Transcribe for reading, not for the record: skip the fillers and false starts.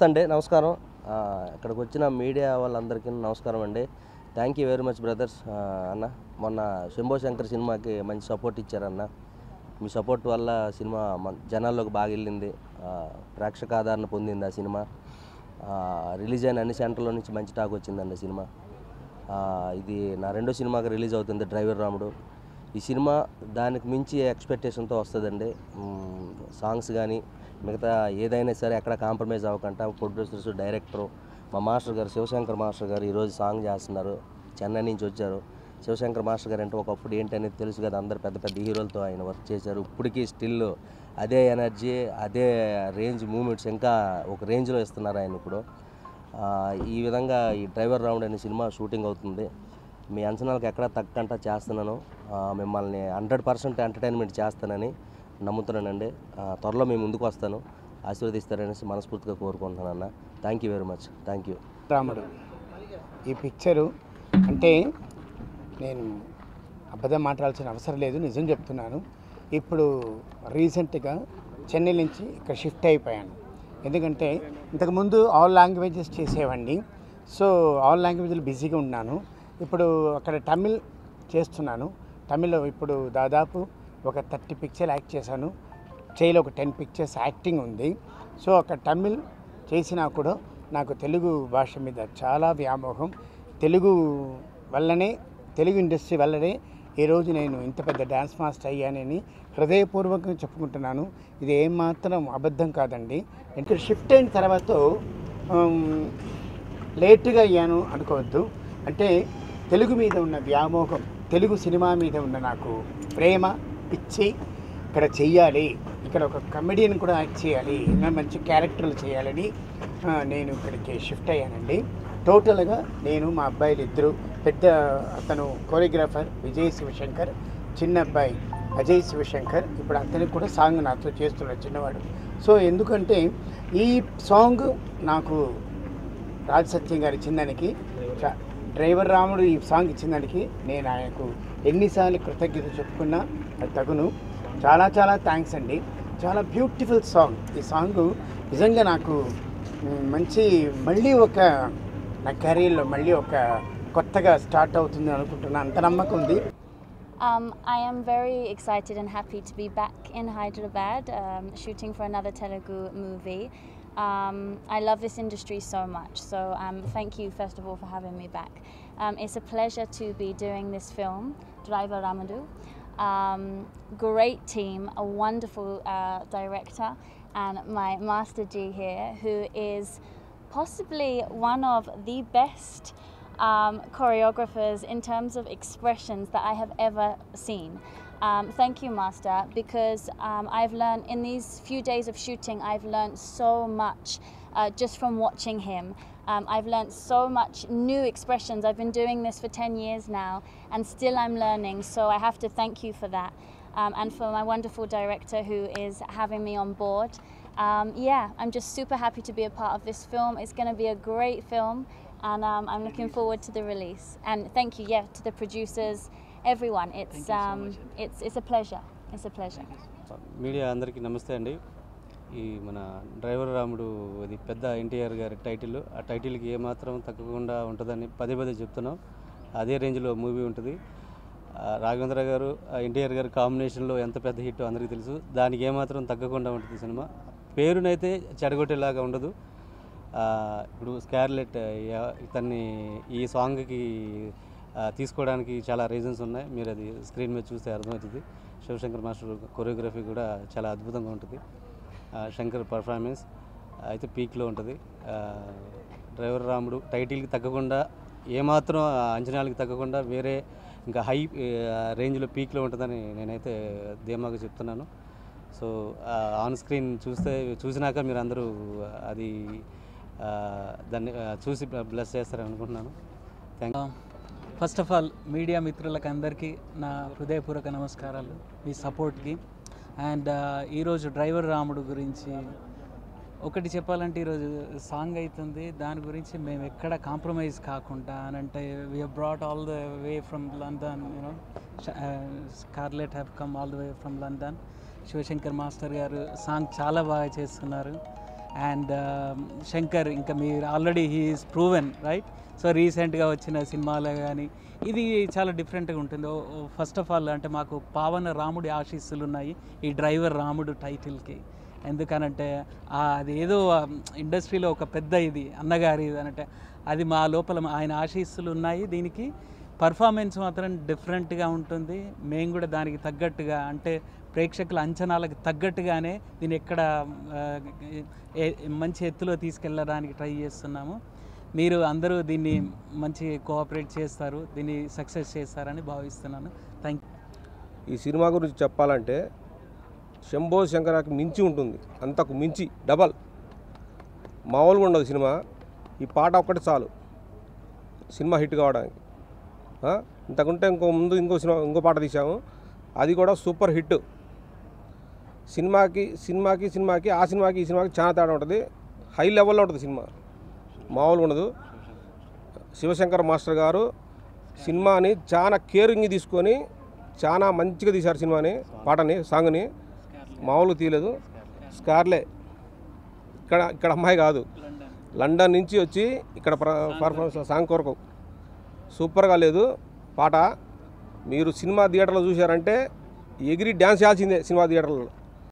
నమస్తే అండి, నమస్కారం. ఇక్కడికి వచ్చిన మీడియా వాళ్ళందరికీ నమస్కారం అండి. Thank you very much brothers. అన్న మొన్న శంభో శంకర్ సినిమాకి మంచి సపోర్ట్ ఇచ్చారన్న. మీ సపోర్ట్ వల్ల సినిమా జనాల్లోకి బాగా వెళ్ళింది, ప్రేక్షక ఆదరణ పొందింది. ఆ సినిమా రిలీజ్ అయిన అన్ని సెంటర్ల నుంచి మంచి టాక్ వచ్చిందండి. సినిమా ఇది నా రెండో సినిమాకి రిలీజ్ అవుతుంది, డ్రైవర్ రాముడు. ఈ సినిమా దానికి మించి ఎక్స్పెక్టేషన్తో వస్తుందండి. సాంగ్స్ కానీ మిగతా ఏదైనా సరే ఎక్కడ కాంప్రమైజ్ అవ్వకుండా ప్రొడ్యూసర్స్, డైరెక్టరు మా మాస్టర్ గారు శివశంకర్ మాస్టర్ గారు ఈరోజు సాంగ్ చేస్తున్నారు. చెన్నై నుంచి వచ్చారు. శివశంకర్ మాస్టర్ గారు అంటే ఒకప్పుడు ఏంటనేది తెలుసు కదా, అందరు పెద్ద పెద్ద హీరోలతో ఆయన వర్క్ చేశారు. ఇప్పటికీ స్టిల్ అదే ఎనర్జీ, అదే రేంజ్ మూమెంట్స్ ఇంకా ఒక రేంజ్లో ఇస్తున్నారు ఆయన ఇప్పుడు. ఈ విధంగా ఈ డ్రైవర్ రౌండ్ అనే సినిమా షూటింగ్ అవుతుంది. మీ అంచనాలకు ఎక్కడా తగ్గకుండా చేస్తున్నాను. మిమ్మల్ని 100% ఎంటర్టైన్మెంట్ చేస్తానని నమ్ముతున్నానండి. త్వరలో మీ ముందుకు వస్తాను, ఆశీర్వదిస్తారనేసి మనస్ఫూర్తిగా కోరుకుంటున్నాను అన్న. Thank you very much. Thank you. రాముడు ఈ పిక్చరు అంటే నేను అబద్ధం మాట్లాడాల్సిన అవసరం లేదు, నిజం చెప్తున్నాను. ఇప్పుడు రీసెంట్గా చెన్నై నుంచి ఇక్కడ షిఫ్ట్ అయిపోయాను. ఎందుకంటే ఇంతకుముందు ఆల్ లాంగ్వేజెస్ చేసేవాడిని. సో ఆల్ లాంగ్వేజ్లో బిజీగా ఉన్నాను. ఇప్పుడు అక్కడ తమిళ్ చేస్తున్నాను. తమిళ్లో ఇప్పుడు దాదాపు ఒక 30 పిక్చర్లు యాక్ట్ చేశాను. చేయలో ఒక 10 పిక్చర్స్ యాక్టింగ్ ఉంది. సో అక్కడ తమిళ్ చేసినా కూడా నాకు తెలుగు భాష మీద చాలా వ్యామోహం. తెలుగు వల్లనే, తెలుగు ఇండస్ట్రీ వల్లనే ఈరోజు నేను ఇంత పెద్ద డ్యాన్స్ మాస్టర్ అయ్యానని హృదయపూర్వకంగా చెప్పుకుంటున్నాను. ఇది ఏమాత్రం అబద్ధం కాదండి. ఇక్కడ షిఫ్ట్ అయిన తర్వాత లేటుగా అయ్యాను అనుకోవద్దు. అంటే తెలుగు మీద ఉన్న వ్యామోహం, తెలుగు సినిమా మీద ఉన్న నాకు ప్రేమ, పిచ్చి, ఇక్కడ చెయ్యాలి, ఇక్కడ ఒక కమెడియన్ కూడా యాక్ట్ చేయాలి, మంచి క్యారెక్టర్లు చేయాలని నేను ఇక్కడికి షిఫ్ట్ అయ్యానండి. టోటల్గా నేను మా అబ్బాయిలు ఇద్దరు, పెద్ద అతను కోరియోగ్రాఫర్ విజయ్ శివశంకర్, చిన్న అబ్బాయి అజయ్ శివశంకర్. ఇప్పుడు అతనికి కూడా సాంగ్ నాతో చేస్తున్నాడు చిన్నవాడు. సో ఎందుకంటే ఈ సాంగ్ నాకు రాజ్ సత్యం గారు ఇచ్చిందానికి, డ్రైవర్ రాముడు ఈ సాంగ్ ఇచ్చిందానికి నేను ఆయనకు ఎన్నిసార్లు కృతజ్ఞత చెప్పుకున్నా అది తగును. చాలా చాలా థ్యాంక్స్ అండి. చాలా బ్యూటిఫుల్ సాంగ్. ఈ సాంగ్ నిజంగా నాకు మంచి మళ్ళీ ఒక నా కెరీర్లో మళ్ళీ ఒక కొత్తగా స్టార్ట్ అవుతుంది అనుకుంటున్నా, అంత నమ్మకం ఉంది. I am very excited and happy to be back in Hyderabad shooting for another Telugu movie. I love this industry so much, so thank you first of all for having me back. It's a pleasure to be doing this film, Driver Ramudu. Great team, a wonderful director, and my Master G here, who is possibly one of the best choreographers in terms of expressions that I have ever seen. Thank you, Master, because I've learned in these few days of shooting, I've learned so much just from watching him. I've learned so much new expressions. I've been doing this for 10 years now and still I'm learning, so I have to thank you for that. And for my wonderful director who is having me on board. Yeah, I'm just super happy to be a part of this film. It's going to be a great film, and I'm looking forward to the release. And thank you, to the producers, everyone. It's a pleasure. It's a pleasure. Media అందరికీ నమస్తే అండి. ఈ మన driver రాముడు ఇది పెద్ద ఎన్టీఆర్ గారి title. ఆ టైటిల్కి ఏమాత్రం తగ్గకుండా ఉంటుందని పదే పదే చెప్తున్నాం. అదే రేంజ్లో మూవీ ఉంటుంది. రాఘవేంద్ర గారు, ఎన్టీఆర్ గారు కాంబినేషన్లో ఎంత పెద్ద హిట్ అందరికీ తెలుసు. దానికి ఏమాత్రం తగ్గకుండా ఉంటుంది సినిమా. పేరునైతే చెడగొట్టేలాగా ఉండదు. ఇప్పుడు స్కార్లెట్ ఇతన్ని ఈ సాంగ్కి తీసుకోవడానికి చాలా రీజన్స్ ఉన్నాయి. మీరు అది స్క్రీన్ మీద చూస్తే అర్థమవుతుంది. శివశంకర్ మాస్టర్ కొరియోగ్రఫీ కూడా చాలా అద్భుతంగా ఉంటుంది. శంకర్ పర్ఫార్మెన్స్ అయితే పీక్లో ఉంటుంది. డ్రైవర్ రాముడు టైటిల్కి తగ్గకుండా, ఏమాత్రం అంచనాలకి తగ్గకుండా వేరే ఇంకా హై రేంజ్లో పీక్లో ఉంటుందని నేనైతే ధీమాగా చెప్తున్నాను. సో ఆన్ స్క్రీన్ చూసినాక మీరు అందరూ అది దాన్ని చూసి బ్లెస్ చేస్తారని అనుకుంటున్నాను. Thank you. First of all media మిత్రులకు అందరికీ నా హృదయపూర్వక నమస్కారాలు, మీ సపోర్ట్కి. అండ్ ఈరోజు డ్రైవర్ రాముడు గురించి ఒకటి చెప్పాలంటే, ఈరోజు సాంగ్ అవుతుంది, దాని గురించి మేము ఎక్కడ కాంప్రమైజ్ కాకుండా అని అంటే we have brought all the way from London, you know Scarlett have come all the way from London. Shivashankar master గారు సాంగ్ చాలా బాగా చేస్తున్నారు. అండ్ శంకర్ ఇంకా మీరు already he is proven right. So రీసెంట్గా వచ్చిన సినిమాలో కానీ ఇది చాలా డిఫరెంట్గా ఉంటుంది. ఫస్ట్ ఆఫ్ ఆల్ అంటే మాకు పావన రాముడి ఆశీస్సులు ఉన్నాయి ఈ డ్రైవర్ రాముడు టైటిల్కి. ఎందుకనంటే అది ఏదో ఇండస్ట్రీలో ఒక పెద్ద ఇది అన్నగారి అంటే అది మా లోపల ఆయన ఆశీస్సులు ఉన్నాయి. దీనికి పర్ఫార్మెన్స్ మాత్రం డిఫరెంట్గా ఉంటుంది. మేము కూడా దానికి తగ్గట్టుగా అంటే ప్రేక్షకుల అంచనాలకు తగ్గట్టుగానే దీన్ని ఎక్కడ మంచి ఎత్తులో తీసుకెళ్ళడానికి ట్రై చేస్తున్నాము. మీరు అందరూ దీన్ని మంచి కోఆపరేట్ చేస్తారు, దీన్ని సక్సెస్ చేస్తారని భావిస్తున్నాను. Thank you. ఈ సినిమా గురించి చెప్పాలంటే శంభో శంకరాకి మించి ఉంటుంది, అంతకు మించి డబల్ మామూలుగా ఉండదు సినిమా. ఈ పాట ఒక్కటి చాలు సినిమా హిట్ కావడానికి. ఇంతకుంటే ఇంకో పాట తీసాము, అది కూడా సూపర్ హిట్. సినిమాకి ఆ సినిమాకి ఈ సినిమాకి చాలా తేడా ఉంటుంది. హై లెవెల్లో ఉంటుంది సినిమా, మామూలుగా ఉండదు. శివశంకర్ మాస్టర్ గారు సినిమాని చాలా కేరింగ్ తీసుకొని చాలా మంచిగా తీశారు సినిమాని, పాటని, సాంగ్ని మామూలుగా తీయలేదు. స్కార్లే ఇక్కడ అమ్మాయి కాదు, లండన్ నుంచి వచ్చి ఇక్కడ పర్ఫార్మెన్స్ సాంగ్ కొరకు సూపర్గా లేదు పాట. మీరు సినిమా థియేటర్లో చూశారంటే ఎగిరి డ్యాన్స్ చేయాల్సిందే సినిమా థియేటర్లో.